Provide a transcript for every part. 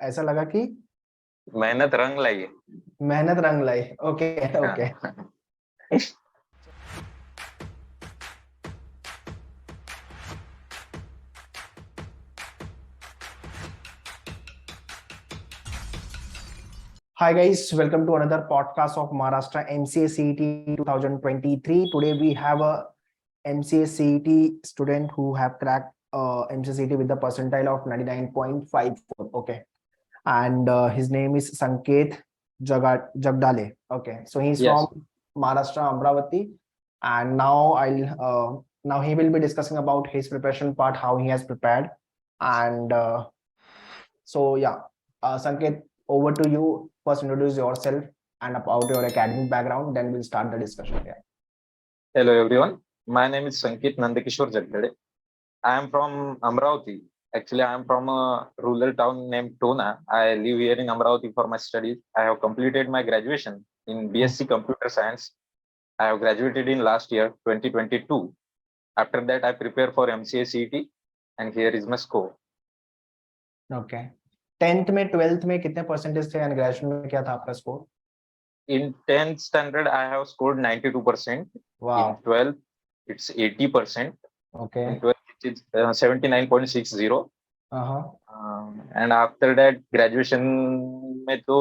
ऐसा लगा कि मेहनत रंग लाई है। मेहनत रंग लाई। Okay okay. हाँ। Hi guys, welcome to another podcast of Maharashtra MCA CET 2023. Today we have a MCA CET student who have cracked MCA CET with the percentile of 99.54. Okay, and his name is Sanket Jagdale. Okay, so he's from Yes. Maharashtra Amravati, and now he will be discussing about his preparation part, how he has prepared, and so yeah, Sanket, over to you. First, introduce yourself and about your academic background. Then we'll start the discussion. Yeah. Hello everyone. My name is Sankit Nandakishore Jagdade. I am from Amravati. Actually, I am from a rural town named Tona. I live here in Amravati for my studies. I have completed my graduation in BSc Computer Science. I have graduated in last year, 2022. After that, I prepare for MCA CET, and here is my score. Okay. 10th में 12th में कितने percentage थे and graduation में क्या था आपका score? In 10th standard, I have scored 92%. In Wow. 12th, it's 80%. Okay. In 12th, it's 79.60. Uh-huh. And after that graduation में तो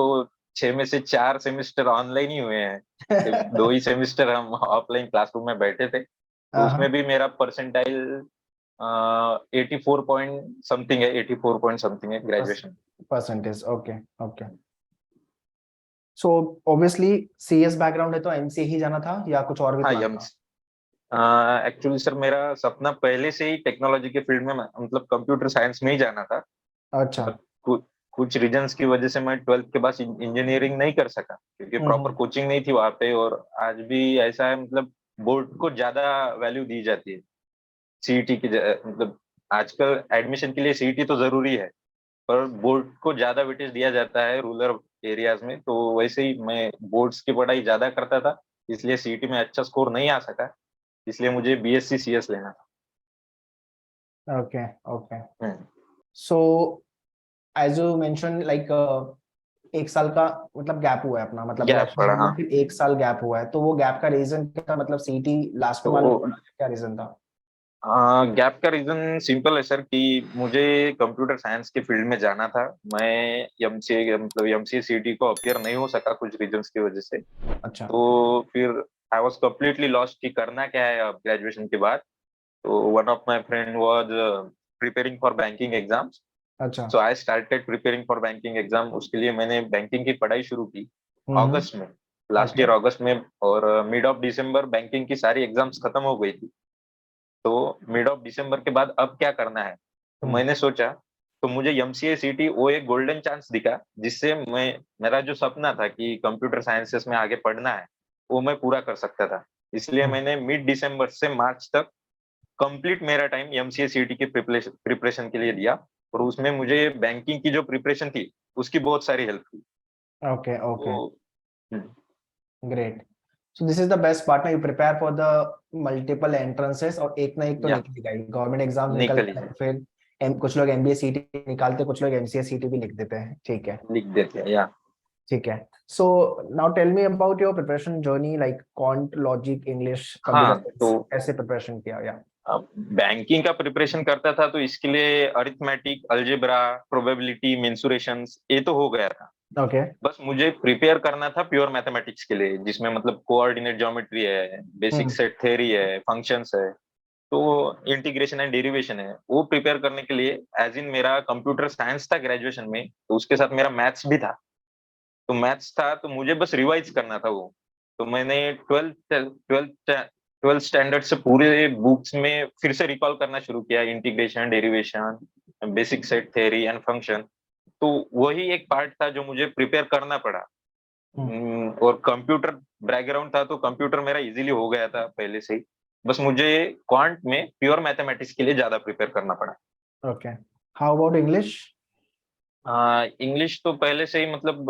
6 में से 4 सेमेस्टर ऑनलाइन ही हुए हैं। सिर्फ 2 ही सेमेस्टर हम ऑफलाइन क्लासरूम में बैठे थे, तो Uh-huh. उसमें भी मेरा परसेंटाइल 84 पॉइंट समथिंग है, 84 पॉइंट समथिंग है graduation. Percentage. Okay okay. So obviously CS background है तो एमसीए ही जाना था या कुछ और भी हाँ, प्लान यम था? एक्चुअली सर मेरा सपना पहले से ही टेक्नोलॉजी के फील्ड में, मतलब कंप्यूटर साइंस में ही जाना था। अच्छा। बट कुछ रीजंस की वजह से मैं 12th के बाद इंजीनियरिंग नहीं कर सका, क्योंकि प्रॉपर कोचिंग नहीं थी वहां पे। और आज भी ऐसा है, मतलब बोर्ड को ज्यादा वैल्यू दी जाती है सीईटी की मतलब आजकल एडमिशन के लिए सीईटी तो जरूरी है, पर बोर्ड को ज्यादा वेटेज दिया जाता है रूरल एरियाज में। तो वैसे ही मैं बोर्ड्स की पढ़ाई ज्यादा करता था, इसलिए सीईटी में अच्छा स्कोर नहीं आ सका, इसलिए मुझे बीएससी सीएस लेना ओके ओके। था। So as you mention like एक साल का मतलब गैप हुआ है अपना, मतलब गैप पड़ा, ग्रेजुएशन में हाँ। फिर एक साल गैप हुआ है, तो वो गैप का रीजन क्या था? मतलब सीटी लास्ट में मालूम तो पड़ा, क्या रीजन था? गैप का रीजन सिंपल है सर, कि मुझे कंप्यूटर साइंस के फील्ड में जाना था। मैं एमसीए मतलब एमसीए सीटी को अपियर नहीं हो सका कुछ रीजंस की वजह से। अच्छा। तो फिर आई वाज कम्प्लीटली लॉस्ट कि करना क्या है अब ग्रेजुएशन के बाद। तो one of my friend was preparing for banking exams, अच्छा। So I started preparing for banking exam. उसके लिए मैंने बैंकिंग की पढ़ाई शुरू की अगस्त में, लास्ट ओके। ईयर अगस्त में। और मिड ऑफ दिसंबर बैंकिंग की सारी एग्जाम्स खत्म हो गई थी। तो मिड ऑफ दिसंबर के बाद अब क्या करना है, तो मैंने सोचा, तो मुझे एमसीए सीटी वो एक गोल्डन चांस दिखा, जिससे मैं मेरा जो सपना था कि कंप्यूटर साइंसेस में आगे पढ़ना है, वो मैं पूरा कर सकता था। इसलिए मैंने मिड दिसंबर से मार्च तक कंप्लीट मेरा टाइम एमसीए सीटी के प्रिपरेशन के लिए दिया। और उसमें मुझे बैंकिंग की जो प्रिपरेशन थी उसकी बहुत सारी हेल्प की। Okay okay. तो great. So this is the best part ना, you prepare for the multiple entrances और एक ना एक तो या निकलेगा ही, गवर्नमेंट एग्जाम निकली, निकलता है फिर कुछ लोग एमबीए सीटी निकालते, कुछ लोग एमसीए सीटी भी लिख देते हैं। ठीक है। लिख देते हैं या। ठीक है। So now tell me about your preparation journey, like quant logic English computer हाँ, साइंस, तो ऐसे प्रिपरेशन किया या? बैंकिंग का प्रिपरेशन करता था, तो इसके लिए अरिथमेटिक, अलजेब्रा, प्रोबेबिलिटी, मेंसुरेशंस ये तो हो गया था। ओके। बस मुझे प्रिपेयर करना था प्योर मैथमेटिक्स के लिए, जिसमें मतलब कोऑर्डिनेट ज्योमेट्री है, बेसिक सेट थ्योरी है, फंक्शंस है, तो इंटीग्रेशन एंड डेरिवेशन है। वो प्रिपेयर करने के लिए, एज इन मेरा कंप्यूटर साइंस था ग्रेजुएशन में, तो उसके साथ मेरा मैथ्स भी था। तो मैथ्स था, तो मुझे बस रिवाइज करना था वो। तो मैंने ट्वेल्थ स्टैंडर्ड से पूरे बुक्स में फिर से रिकॉल करना शुरू किया, integration, derivation, basic set theory and function. तो वही एक पार्ट था जो मुझे प्रिपेयर करना पड़ा। और कंप्यूटर बैकग्राउंड था, तो कंप्यूटर मेरा इजीली हो गया था पहले से ही। बस मुझे क्वांट में प्योर मैथमेटिक्स के लिए ज्यादा प्रिपेयर करना पड़ा। Okay. How about English? English तो पहले से ही, मतलब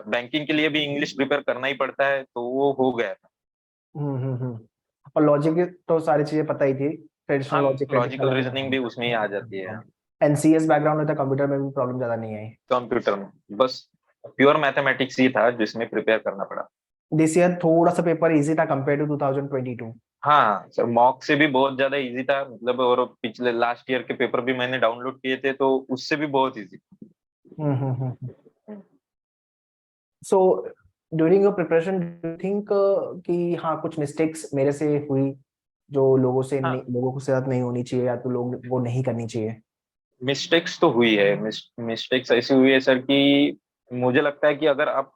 बैंकिंग के लिए भी इंग्लिश प्रिपेयर करना ही पड़ता है, तो वो हो गया था। और लॉजिक तो सारी चीजें पता ही थी, ट्रेडिशनल हाँ, logic, logical critical reasoning and भी उसमें ही आ जाती है। एनसीएस बैकग्राउंड में था, कंप्यूटर में भी प्रॉब्लम ज्यादा नहीं आई। कंप्यूटर में बस प्योर मैथमेटिक्स ही था जिसमें प्रिपेयर करना पड़ा। दिस ईयर थोड़ा सा पेपर इजी था कंपेयर टू 2022। हाँ सर, मॉक से भी बहुत ज्यादा इजी था मतलब, और पिछले लास्ट ईयर के पेपर भी मैंने डाउनलोड किए थे तो उससे भी बहुत easy. So during your preparation do you think कि हाँ कुछ मिस्टेक्स मेरे से हुई जो लोगों से हाँ, लोगों के साथ नहीं होनी चाहिए, या तो लोग वो नहीं करनी चाहिए? मिस्टेक्स तो हुई है। मिस्टेक्स ऐसी हुई है सर कि मुझे लगता है कि अगर आप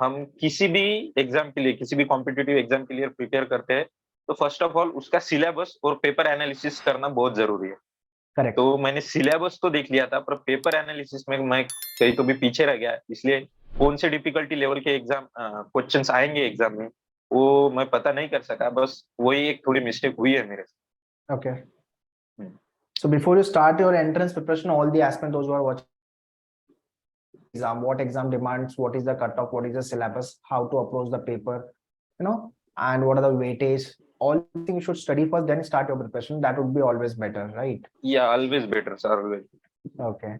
हम किसी भी एग्जाम के लिए, किसी भी कॉम्पिटिटिव एग्जाम के लिए प्रिपेयर करते हैं तो फर्स्ट ऑफ ऑल उसका सिलेबस और पेपर एनालिसिस करना बहुत जरूरी है। करेक्ट। तो मैंने सिलेबस तो देख लिया था पर पेपर एनालिसिस में मैं कहीं तो भी पीछे रह गया, इसलिए कौन से डिफिकल्टी लेवल के एग्जाम क्वेश्चंस आएंगे एग्जाम में वो मैं पता नहीं कर सका, बस वही एक थोड़ी मिस्टेक हुई है मेरे ओके। से। So before you start your entrance preparation, all the aspirants, those who are watching exam, what exam demands, what is the cutoff, what is the syllabus, how to approach the paper, and what are the weightage. All things you should study first, then start your preparation. That would be always better, right? Yeah, always better, sir, always. Okay.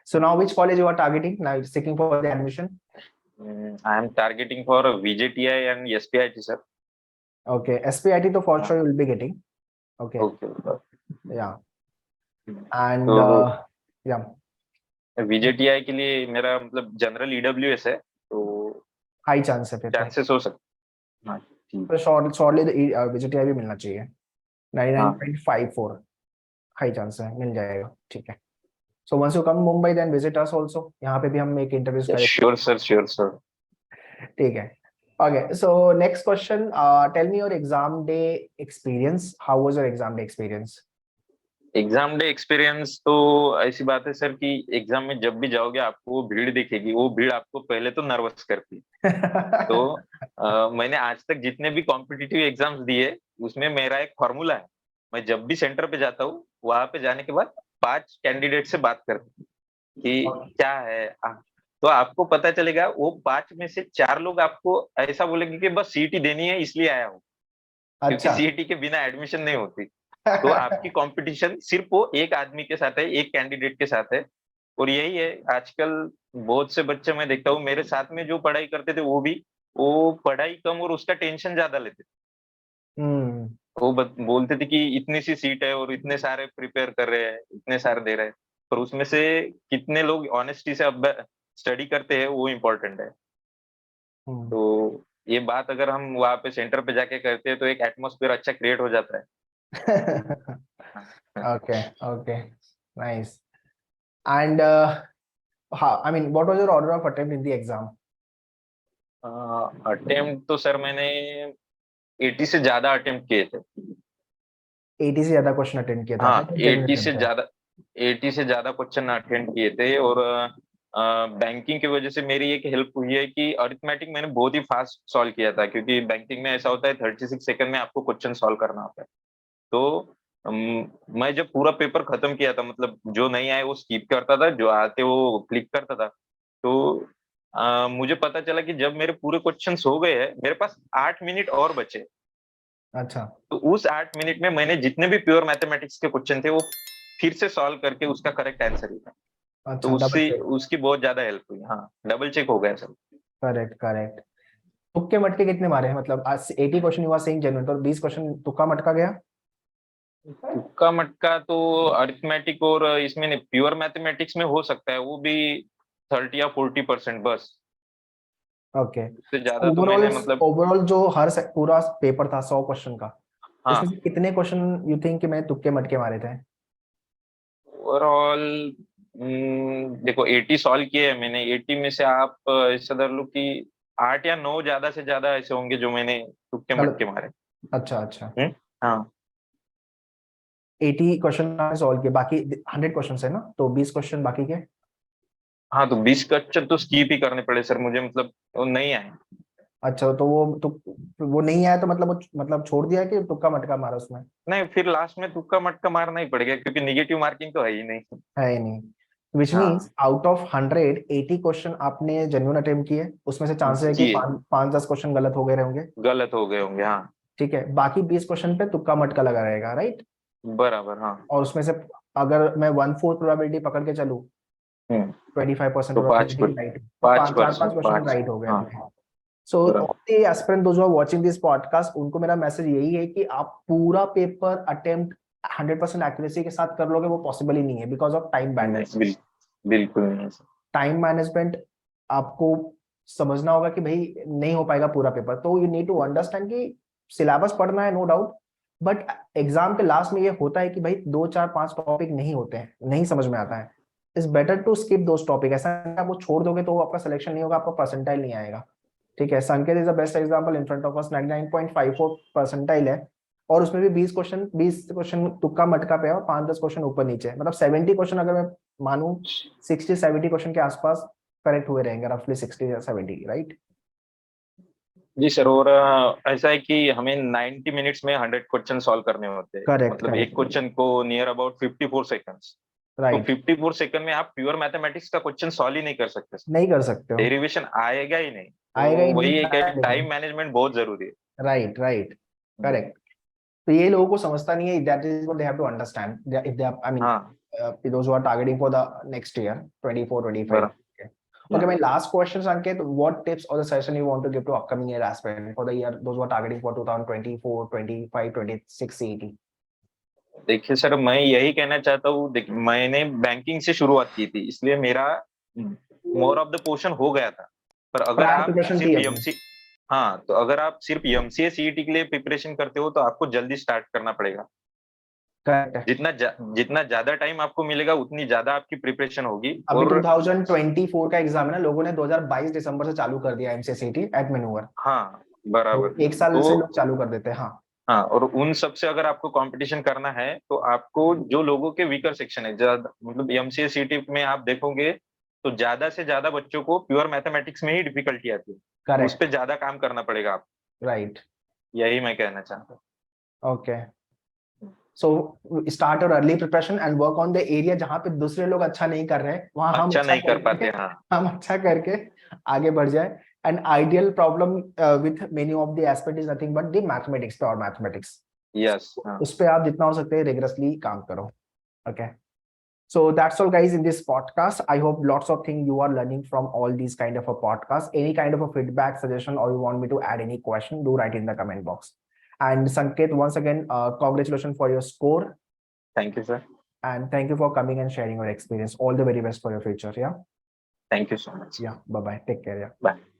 So now which college you are targeting? Now you're seeking for the admission? I am targeting for VJTI and SPIT, sir. Okay. SPIT to for sure you will be getting. Okay. Okay. Yeah. And तो yeah. VJTI के लिए मेरा मतलब general EWS है तो High chance है फिर तो। चांसेस हो सकते। हाँ ठीक। तो shortly VJTI भी मिलना चाहिए। 99.54 हाई चांस है, मिल जाएगा। ठीक है। So once you come Mumbai, then visit us also. यहाँ पे भी हम एक इंटरव्यूज करेंगे। Sure sir, sure sir. ठीक है। Okay, so next question. Tell me your exam day experience. How was your exam day experience? Exam day experience तो ऐसी बात है सर कि एग्जाम में जब भी जाओगे आपको वो भीड़ दिखेगी, वो भीड़ आपको पहले तो नर्वस करती है। तो मैंने आज तक जितने भी कॉम्पिटिटिव एग्जाम्स दिए उसमें मेरा एक फॉर्मूला है। मैं जब भी सेंटर पे जाता हूँ वहां पे जाने के बाद 5 कैंडिडेट से बात करता हूँ कि क्या है तो आपको पता चलेगा वो 5 में से 4 लोग आपको ऐसा बोलेंगे कि बस सीईटी देनी है इसलिए आया हूँ, क्योंकि अच्छा। सीईटी के बिना एडमिशन नहीं होती। तो आपकी कंपटीशन सिर्फ वो एक आदमी के साथ है, एक कैंडिडेट के साथ है। और यही है आजकल बहुत से बच्चे मैं देखता हूँ मेरे साथ में जो पढ़ाई करते थे वो पढ़ाई कम और उसका टेंशन ज्यादा लेते थे। हम्म। वो बोलते थे कि इतनी सी सीट है और इतने सारे प्रिपेयर कर रहे हैं, इतने सारे दे रहे हैं, पर उसमें से कितने लोग ऑनेस्टी से अब स्टडी करते हैं वो इम्पोर्टेंट है। तो ये बात अगर हम वहां पे सेंटर पे जाके करते हैं तो एक एटमोस्फेयर अच्छा क्रिएट हो जाता है। Okay, okay, nice. And I mean, what was your order of attempt in the exam? Attempt तो सर मैंने 80 से ज्यादा अटेम्प्ट किए थे। 80 से ज्यादा क्वेश्चन अटेंड किया था? हाँ 80 से ज्यादा क्वेश्चन अटेंड किए थे। और बैंकिंग की वजह से मेरी एक हेल्प हुई है कि अरिथमेटिक मैंने बहुत ही फास्ट सॉल्व किया था, क्योंकि बैंकिंग में ऐसा होता है 36 सेकंड में आपको क्वेश्चन सॉल्व करना होता है। तो मैं जब पूरा पेपर खत्म किया था, मतलब जो नहीं आए वो स्किप करता था, जो आते वो क्लिक करता था। तो मुझे पता चला कि जब मेरे पूरे क्वेश्चंस हो गए हैं मेरे पास 8 मिनट और बचे। अच्छा। तो उस 8 मिनट में मैंने जितने भी प्योर मैथमेटिक्स के क्वेश्चन थे वो फिर से सॉल्व करके उसका करेक्ट आंसर लिखा। तो अच्छा, डबल उससे चेक। उसकी बहुत ज्यादा हेल्प हुई। हाँ डबल चेक हो गया सर। Correct, correct. तुक्के मटके कितने मारे हैं? मतलब आज 80 question you are saying genuine, तो 20 क्वेश्चन तुक्का मटका गया? तुक्का मटका तो अरिथमेटिक और इसमें नहीं, प्योर मैथमेटिक्स में हो सकता है वो भी 30 या 40% बस। ओके। उससे ज्यादा तो ओवरऑल, मैंने मतलब ओवरऑल जो पूरा पेपर था 100 क्वेश्चन का, उसमें हाँ से कितने क्वेश्चन यू थिंक कि मैंने तुक्के मटके मारे थे? ओवरऑल देखो 80 सॉल्व किए हैं मैंने, 80 में से आप ऐसा धर लो कि 8 या 9 ज्यादा से ज्यादा ऐसे होंगे जो मैंने तुक्के मटके मतलब मारे। अच्छा, अच्छा। हाँ 80 क्वेश्चन सॉल्व किए, बाकी 100 क्वेश्चन है ना, तो 20 क्वेश्चन बाकी के? हाँ तो 20 क्वेश्चन तो स्किप ही करने पड़े सर मुझे, मतलब वो नहीं आए। अच्छा, तो वो नहीं आया तो मतलब मतलब छोड़ दिया कि तुक्का मटका मारा उसमें? नहीं फिर लास्ट में तुक्का मटका मारना ही पड़ेगा क्योंकि निगेटिव मार्किंग तो है ही नहीं। है ही नहीं। विच मीन्स हाँ आउट ऑफ 100 80 क्वेश्चन आपने जेन्युइन अटेम्प्ट किए, उसमें से चांसेस है कि किए, 5-10 क्वेश्चन गलत हो गए होंगे। गलत हो गए होंगे हाँ। ठीक है, बाकी 20 क्वेश्चन पे तुक्का मटका लगा रहेगा, राइट? बराबर हाँ। और उसमें से अगर मैं 1/4 प्रोबेबिलिटी पकड़ के चलूं, 25% तो प्रोबेबिलिटी राइट, 5 क्वेश्चन राइट हो गए अपने। So all the aspirant those who are watching this podcast, उनको मेरा मैसेज यही है कि आप पूरा पेपर अटेम्प्ट 100% एक्यूरेसी के साथ कर लोगे, वो पॉसिबल ही नहीं है बिकॉज ऑफ टाइम मैनेजमेंट। बिल्कुल नहीं। टाइम मैनेजमेंट आपको समझना होगा कि भाई नहीं हो पाएगा पूरा पेपर, तो यू नीड टू अंडरस्टैंड कि सिलेबस पढ़ना है, नो डाउट, बट एग्जाम के लास्ट में ये होता है कि भाई 2 4 5 टॉपिक नहीं होते हैं, नहीं समझ में आता है, it's better to skip those topic. ऐसा नहीं आप वो छोड़ दोगे तो आपका सिलेक्शन नहीं होगा, आपका परसेंटाइल नहीं आएगा। ठीक है, संकेत is the best example in front of us, 99.54 percentile है, और उसमें भी 20 क्वेश्चन तुक्का मटका पे है और 5-10 क्वेश्चन ऊपर नीचे, मतलब 70 क्वेश्चन अगर मैं मानूं, 60-70 क्वेश्चन के आसपास करेक्ट हुए रहेंगे, रफली 60 या 70, राइट? जी सर, और ऐसा है कि हमें 90 मिनट्स में 100 क्वेश्चन सॉल्व करने होते हैं। करेक्ट, मतलब एक क्वेश्चन को नियर अबाउट 54 सेकंड्स। तो राइट, 54 सेकंड में आप प्योर मैथमेटिक्स का क्वेश्चन सॉल्व ही नहीं कर सकते, नहीं कर सकते हो, डेरिवेशन आएगा ही नहीं। आएगा ही तो नहीं, वही है कि time लगेगा। टाइम मैनेजमेंट बहुत जरूरी है। Right, right, hmm, correct. तो ये लोगों को समझता नहीं है, that is what they have to understand if they I mean हाँ those who are targeting for the next year 24-25। बराबर। Okay, my last question, Sanket, what tips or the suggestion you want to give to upcoming year aspirant for the year, those who are targeting for 2024, 25, 26 CET? देखिए sir, मैं यही कहना चाहता हूँ, देखिए मैंने banking से शुरुआत की थी, इसलिए मेरा मोर ऑफ द पोर्शन हो गया था। पर अगर प्रायर आप प्रिपरेशन थी सिर्फ अपनी। एमसी हाँ, तो अगर आप सिर्फ एमसीए सीईटी के लिए प्रिपरेशन करते हो तो आपको जल्दी स्टार्ट करना पड़ेगा। करेक्ट है। जितना ज्यादा टाइम आपको मिलेगा उतनी ज्यादा आपकी प्रिपरेशन होगी। अभी और 2024 का एग्जाम है ना, लोगों ने 2022 दिसंबर से चालू कर दिया एमसीसीटी एट मेनूवर, हाँ तो बराबर। एक साल तो से लोग चालू कर देते हैं। हाँ, हाँ, और उन सब से अगर आपको कंपटीशन करना है तो आपको जो लोगों के वीकर सेक्शन है, ज्यादा मतलब एमसीए सीटी में आप देखोगे तो ज्यादा से ज्यादा बच्चों को प्योर मैथमेटिक्स में ही डिफिकल्टी आती है, तो उस करेक्ट, पर ज्यादा काम करना पड़ेगा आप। राइट, यही मैं कहना चाहता हूँ। ओके। सो स्टार्ट और early preparation and work on the area जहां पे दूसरे लोग अच्छा नहीं कर रहे हैं, वहां हम अच्छा अच्छा नहीं कर करके पाते, हाँ। हम अच्छा करके आगे बढ़ जाए। And ideal problem with many of the aspect is nothing but the mathematics पे और मैथमेटिक्स, यस, हाँ। उस पे आप जितना हो सकते हैं रिगरसली काम करो। Okay, so that's all guys in this podcast. I hope lots of things you are learning from all these kind of a podcast. Any kind of a feedback, suggestion, or you want me to add any question, do write in the comment box. And Sanket, once again, congratulations for your score, thank you sir. and thank you for coming and sharing your experience. All the very best for your future. Yeah, thank you so much. yeah. Bye bye. Take care. Yeah. Bye.